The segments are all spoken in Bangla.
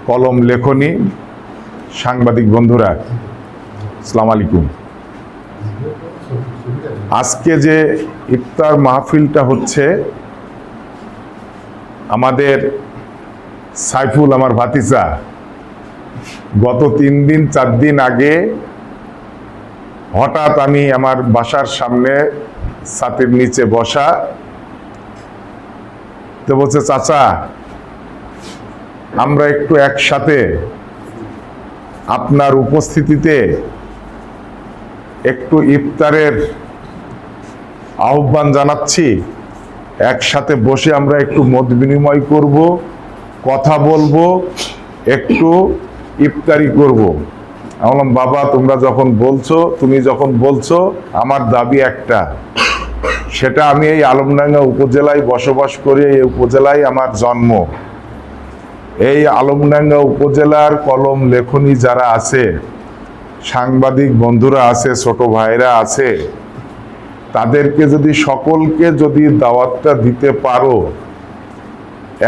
কলম লেখনী সাংবাদিক বন্ধুরা, আসসালামু আলাইকুম। আজকে যে ইফতার মাহফিলটা হচ্ছে, আমাদের সাইফুল আমার ভাতিজা গত 3-4 দিন আগে হঠাৎ আমি আমার বাসার সামনে ছাদের নিচে বসা, তো বলছে, চাচা আমরা একটু একসাথে আপনার উপস্থিতিতে একটু ইফতারের আহ্বান জানাচ্ছি, একসাথে বসে আমরা একটু মত বিনিময় করব, কথা বলবো, একটু ইফতারি করব। আমি বললাম, বাবা তুমি যখন বলছো আমার দাবি একটা, সেটা আমি এই আলমডাঙ্গা উপজেলায় বসবাস করি, এই উপজেলায় আমার জন্ম। এই আলমডাঙ্গা উপজেলার কলম লেখনী যারা আছে, সাংবাদিক বন্ধুরা আছে, ছোট ভাইরা আছে, তাদেরকে সকলকে যদি দাওয়াতটা দিতে পারো,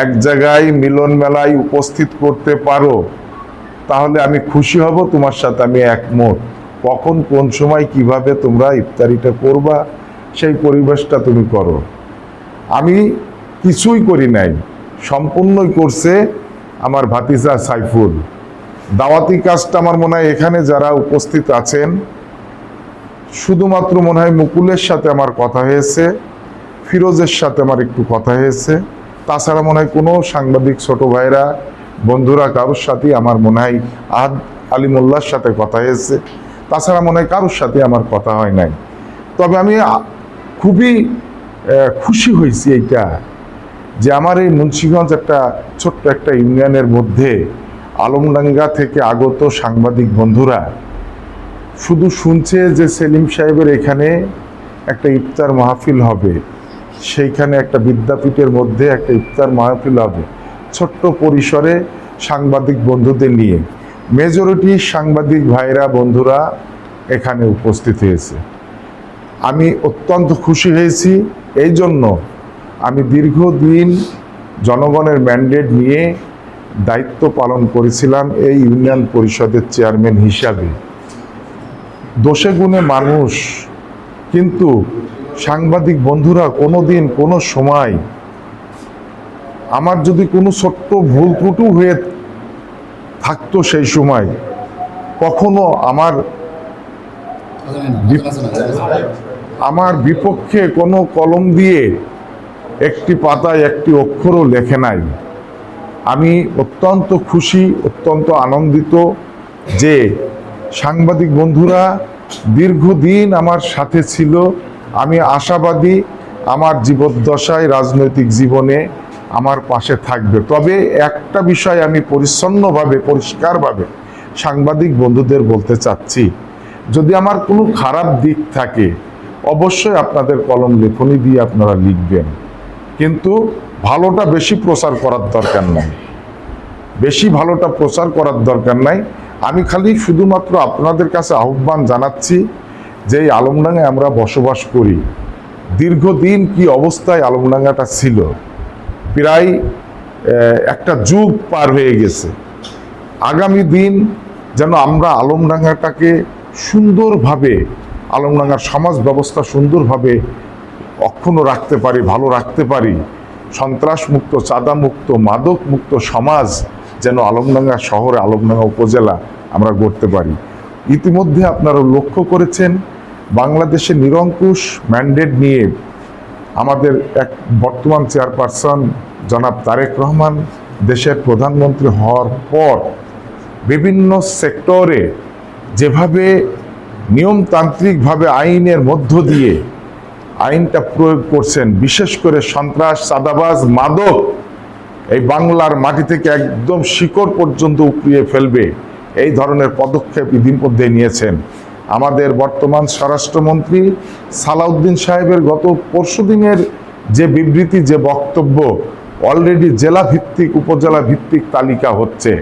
এক জায়গায় মিলন মেলায় উপস্থিত করতে পারো, তাহলে আমি খুশি হব, তোমার সাথে আমি একমত। কখন কোন সময় কিভাবে তোমরা ইফতারিটা করবা, সেই পরিবেশটা তুমি করো। আমি কিছুই করি নাই, সম্পূর্ণই করছে আমার ভাতিজা সাইফুল। দাওয়াতি কাজটা আমার মনে হয় এখানে যারা উপস্থিত আছেন, শুধুমাত্র মনে হয় মুকুলের সাথে আমার কথা হয়েছে, ফিরোজের সাথে আমার একটু কথা হয়েছে, তাছাড়া মনে হয় কোনো সাংবাদিক ছোট ভাইরা বন্ধুরা কারোর সাথে আমার মনে হয় আহাদ আলিমুল্লাহর সাথে কথা হয়েছে, তাছাড়া মনে হয় কারোর সাথে আমার কথা হয় নাই। তবে আমি খুবই খুশি হয়েছি এইটা, যে আমার এই মুন্সিগঞ্জ একটা ছোট্ট একটা ইউনিয়নের মধ্যে আলমডাঙ্গা থেকে আগত সাংবাদিক বন্ধুরা শুধু শুনছে যে সেলিম সাহেবের এখানে একটা ইফতার মাহফিল হবে, সেইখানে একটা বিদ্যাপীঠের মধ্যে একটা ইফতার মাহফিল হবে ছোট্ট পরিসরে সাংবাদিক বন্ধুদের নিয়ে। মেজরিটি সাংবাদিক ভাইরা বন্ধুরা এখানে উপস্থিত হয়েছে। আমি অত্যন্ত খুশি হয়েছি। এই জন্য আমি দীর্ঘদিন জনগণের ম্যান্ডেট নিয়ে দায়িত্ব পালন করেছিলাম এই ইউনিয়ন পরিষদের চেয়ারম্যান হিসাবে। দোষে গুণে মানুষ, কিন্তু সাংবাদিক বন্ধুরা কোনোদিন কোনো সময় আমার যদি কোনো ছোট্ট ভুল ত্রুটি হয়ে থাকতো, সেই সময় কখনো আমার বিপক্ষে কোনো কলম দিয়ে একটি পাতায় একটি অক্ষরও লেখে নাই। আমি অত্যন্ত খুশি, অত্যন্ত আনন্দিত যে সাংবাদিক বন্ধুরা দীর্ঘদিন আমার সাথে ছিল। আমি আশাবাদী আমার জীবদ্দশায় রাজনৈতিক জীবনে আমার পাশে থাকবে। তবে একটা বিষয় আমি পরিষ্কারভাবে সাংবাদিক বন্ধুদের বলতে চাচ্ছি, যদি আমার কোনো খারাপ দিক থাকে অবশ্যই আপনাদের কলম লেখনী দিয়ে আপনারা লিখবেন, কিন্তু ভালোটা বেশি প্রচার করার দরকার নাই, ভালোটা প্রচার করার দরকার নাই। আমি খালি শুধুমাত্র আপনাদের কাছে আহ্বান জানাচ্ছি যে এই আলমডাঙ্গায় আমরা বসবাস করি, দীর্ঘদিন কি অবস্থায় আলমডাঙ্গাটা ছিল, প্রায় একটা যুগ পার হয়ে গেছে। আগামী দিন যেন আমরা আলমডাঙ্গাটাকে সুন্দরভাবে, আলমডাঙ্গার সমাজ ব্যবস্থা সুন্দরভাবে অক্ষুণ্ণ রাখতে পারি, ভালো রাখতে পারি। সন্ত্রাসমুক্ত, চাঁদামুক্ত, মাদকমুক্ত সমাজ যেন আলমডাঙ্গা শহরে, আলমডাঙ্গা উপজেলা আমরা গড়তে পারি। ইতিমধ্যে আপনারা লক্ষ্য করেছেন, বাংলাদেশে নিরঙ্কুশ ম্যান্ডেট নিয়ে আমাদের এক বর্তমান চেয়ারপারসন জনাব তারেক রহমান দেশের প্রধানমন্ত্রী হওয়ার পর বিভিন্ন সেক্টরে যেভাবে নিয়মতান্ত্রিকভাবে আইনের মধ্য দিয়ে আইনটা প্রয়োগ করছেন, বিশেষ করে সন্ত্রাস, চাঁদাবাজ, মাদক এই বাংলার মাটি থেকে একদম শিকড় পর্যন্ত উপড়িয়ে ফেলবে, এই ধরনের পদক্ষেপ ইতিমধ্যে নিয়েছেন আমাদের বর্তমান স্বরাষ্ট্রমন্ত্রী সালাউদ্দিন সাহেবের। গত পরশুদিনের যে বিবৃতি, যে বক্তব্য, অলরেডি জেলা ভিত্তিক, উপজেলা ভিত্তিক তালিকা হচ্ছে।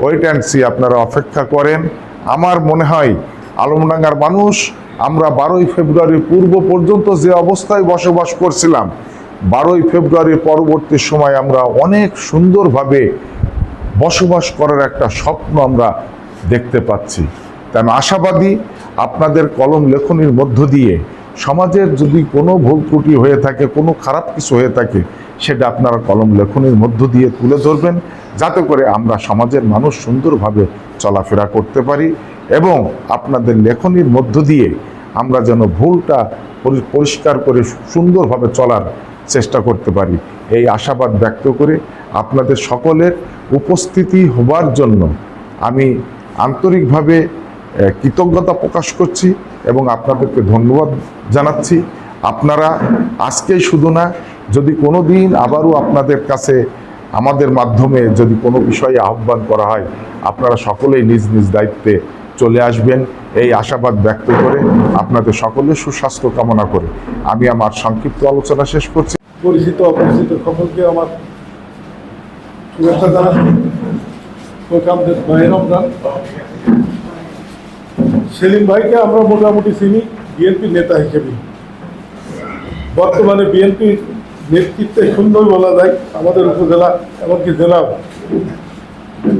ওয়েট অ্যান্ড সি, আপনারা অপেক্ষা করেন। আমার মনে হয় আলমডাঙ্গার মানুষ, আমরা 12ই ফেব্রুয়ারি পূর্ব পর্যন্ত যে অবস্থায় বসবাস করছিলাম, 12ই ফেব্রুয়ারির পরবর্তী সময় আমরা অনেক সুন্দরভাবে বসবাস করার একটা স্বপ্ন আমরা দেখতে পাচ্ছি। তাই আমি আশাবাদী আপনাদের কলম লেখনির মধ্য দিয়ে সমাজের যদি কোনো ভুল ত্রুটি হয়ে থাকে, কোনো খারাপ কিছু হয়ে থাকে, সেটা আপনারা কলম লেখনির মধ্য দিয়ে তুলে ধরবেন, যাতে করে আমরা সমাজের মানুষ সুন্দরভাবে চলাফেরা করতে পারি এবং আপনাদের লেখনির মধ্য দিয়ে আমরা যেন ভুলটা পরিষ্কার করে সুন্দরভাবে চলার চেষ্টা করতে পারি। এই আশাবাদ ব্যক্ত করে আপনাদের সকলের উপস্থিতি হবার জন্য আমি আন্তরিকভাবে কৃতজ্ঞতা প্রকাশ করছি এবং আপনাদেরকে ধন্যবাদ জানাচ্ছি। আপনারা আজকেই শুধু না, যদি কোনো দিন আবারও আপনাদের কাছে আমাদের মাধ্যমে যদি কোনো বিষয়ে আহ্বান করা হয়, আপনারা সকলেই নিজ নিজ দায়িত্বে চলে আসবেন, এই আশাবাদ ব্যক্ত করে আপনাদের সকলের সুস্বাস্থ্য কামনা করে আমি আমার সংক্ষিপ্ত আলোচনা শেষ করছি। পরিচিত অপরিচিত সকলকে আমার শুভেচ্ছা জানাচ্ছি। রমজান সেলিম ভাইকে আমরা মোটামুটি চিনি বিএনপির নেতা হিসেবে। বর্তমানে বিএনপির নেতৃত্বে শূন্যই বলা যায় আমাদের উপজেলা, এমনকি জেলাও।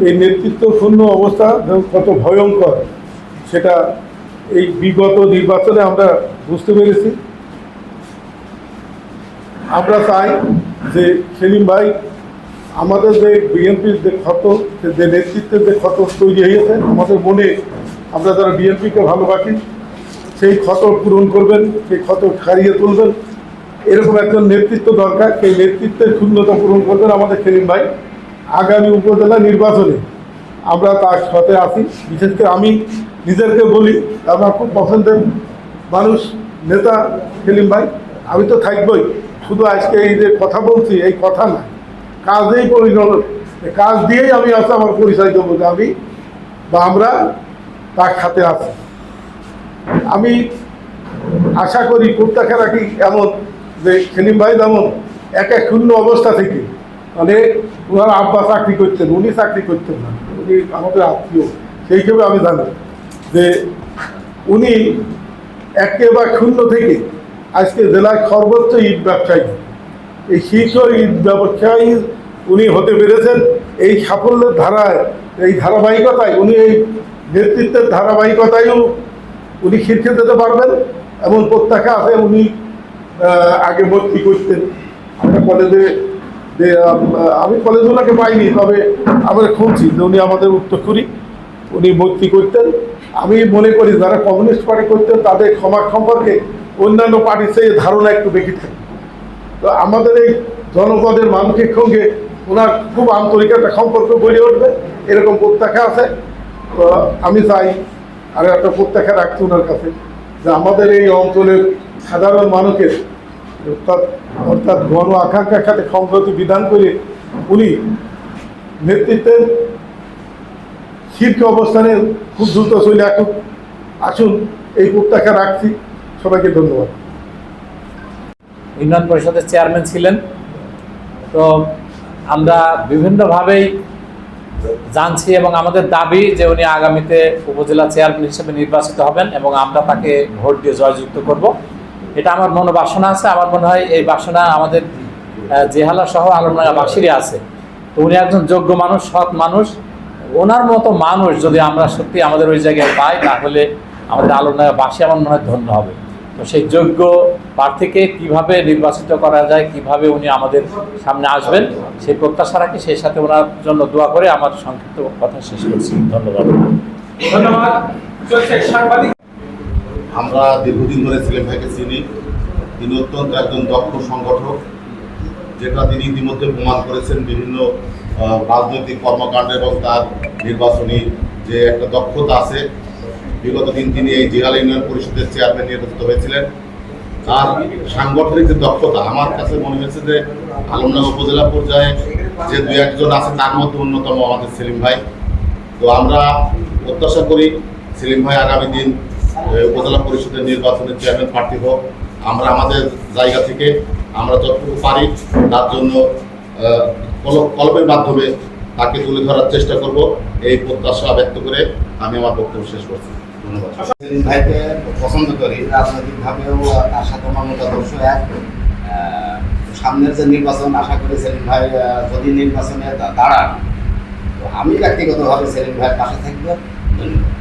এই নেতৃত্ব শূন্য অবস্থা কত ভয়ঙ্কর সেটা এই বিগত নির্বাচনে আমরা বুঝতে পেরেছি। আমরা চাই যে সেলিম ভাই আমাদের যে বিএনপির যে ক্ষত, যে নেতৃত্বের যে ক্ষত তৈরি হয়েছে আমাদের মনে, আমরা যারা বিএনপিকে ভালোবাসি, সেই ক্ষত পূরণ করবেন, সেই ক্ষত সারিয়ে তুলবেন। এরকম একজন নেতৃত্ব দরকার, সেই নেতৃত্বের শূন্যতা পূরণ করবেন আমাদের সেলিম ভাই। আগামী উপজেলা নির্বাচনে আমরা তার সাথে আছি। বিশেষ করে আমি নিজেকে বলি, আমার খুব পছন্দের মানুষ নেতা সেলিম ভাই। আমি তো থাকবই, শুধু আজকে এই যে কথা বলছি এই কথা না, কাজেই পরিণত, কাজ দিয়েই আমি আছি আমার পরিচয় দেবো যে আমি বা আমরা তার সাথে আছি। আমি আশা করি, প্রত্যাশা রাখি এমন যে সেলিম ভাই যেমন একা শূন্য অবস্থা থেকে, মানে ওনার আব্বা চাকরি করতেন, উনি চাকরি করতেন না, উনি আমাদের আত্মীয়, সেই হিসেবে আমি জানি যে উনি একেবারে শূন্য থেকে আজকে জেলার সর্বোচ্চ ইট ব্যবসায়ী, এই শীর্ষ ইট ব্যবসায়ী উনি হতে পেরেছেন। এই সাফল্যের ধারায়, এই ধারাবাহিকতায়, উনি এই নেতৃত্বের ধারাবাহিকতায়ও উনি শীর্ষে যেতে পারবেন এমন প্রত্যাশা আছে। উনি আগে ভর্তি করতেন আমরা কলেজে, যে আমি কলেজ ওনাকে পাইনি, তবে আমরা শুনছি যে উনি আমাদের উত্তরসূরি, উনি ভর্তি করতেন। আমি মনে করি যারা কমিউনিস্ট পার্টি করতেন তাদের সমাজ সম্পর্কে অন্যান্য পার্টির চেয়ে ধারণা একটু বেশি থাকে। তো আমাদের এই জনপদের মানুষের সঙ্গে ওনার খুব আন্তরিক একটা সম্পর্ক গড়ে উঠবে, এরকম প্রত্যাশা আছে। তো আমি চাই, আর একটা প্রত্যাশা রাখছি ওনার কাছে, যে আমাদের এই অঞ্চলের সাধারণ মানুষের অর্থাৎ গণ আকাঙ্ক্ষার সাথে সম্প্রতি বিধান করে উনি নেতৃত্বের শীর্ষ অবস্থানে খুব দ্রুত চলে আসুন, এই প্রত্যাশা রাখছি। সবাইকে ধন্যবাদ। ইউনিয়ন পরিষদের চেয়ারম্যান ছিলেন, তো আমরা বিভিন্নভাবেই জানছি এবং আমাদের দাবি যে উনি আগামীতে উপজেলা চেয়ারম্যান হিসেবে নির্বাচিত হবেন এবং আমরা তাকে ভোট দিয়ে জয়যুক্ত করব। এটা আমার মনোবাসনা আছে। আমার মনে হয় এই বাসনা আমাদের জেহালা সহ আলমডাঙ্গাবাসীরই আছে। তো উনি একজন যোগ্য মানুষ, সৎ মানুষ। ওনার মতো মানুষ যদি আমরা সত্যি আমাদের ওই জায়গায় পাই, তাহলে আমাদের আলমডাঙ্গাবাসী আমার মনে হয় ধন্য হবে। তো সেই যোগ্য প্রার্থীকে কিভাবে নির্বাচিত করা যায়, কিভাবে উনি আমাদের সামনে আসবেন, সেই প্রত্যাশা রাখি। সেই সাথে ওনার জন্য দোয়া করে আমার সংক্ষিপ্ত কথা শেষ করছি। ধন্যবাদ। আমরা দীর্ঘদিন ধরে সেলিম ভাইকে চিনি। তিনি অত্যন্ত একজন দক্ষ সংগঠক, যেটা তিনি ইতিমধ্যে প্রমাণ করেছেন বিভিন্ন রাজনৈতিক কর্মকাণ্ড এবং তার নির্বাচনী যে একটা দক্ষতা আছে। বিগত দিন তিনি এই জিহাল ইউনিয়ন পরিষদের চেয়ারম্যান নির্বাচিত হয়েছিলেন। তার সাংগঠনিক যে দক্ষতা আমার কাছে মনে হয়েছে যে আলমডাঙ্গা উপজেলা পর্যায়ে যে দু একজন আছে তার মধ্যে অন্যতম আমাদের সেলিম ভাই। তো আমরা প্রত্যাশা করি সেলিম ভাই আগামী দিন উপজেলা পরিষদের নির্বাচনের চেয়ারম্যান প্রার্থী হোক। আমরা আমাদের জায়গা থেকে আমরা যতটুকু পারি তার জন্য কলমের মাধ্যমে তাকে তুলে ধরার চেষ্টা করব, এই প্রত্যাশা ব্যক্ত করে আমি আমার বক্তব্য শেষ করছি। ধন্যবাদ। সেলিম ভাইকে পছন্দ করি, রাজনৈতিকভাবেও তার সাথে আমার মতাদর্শ এক। সামনের যে নির্বাচন, আশা করি সেলিম ভাই যদি নির্বাচনে দাঁড়ান, তো আমি ব্যক্তিগতভাবে সেলিম ভাইয়ের পাশে থাকবো। ধন্যবাদ।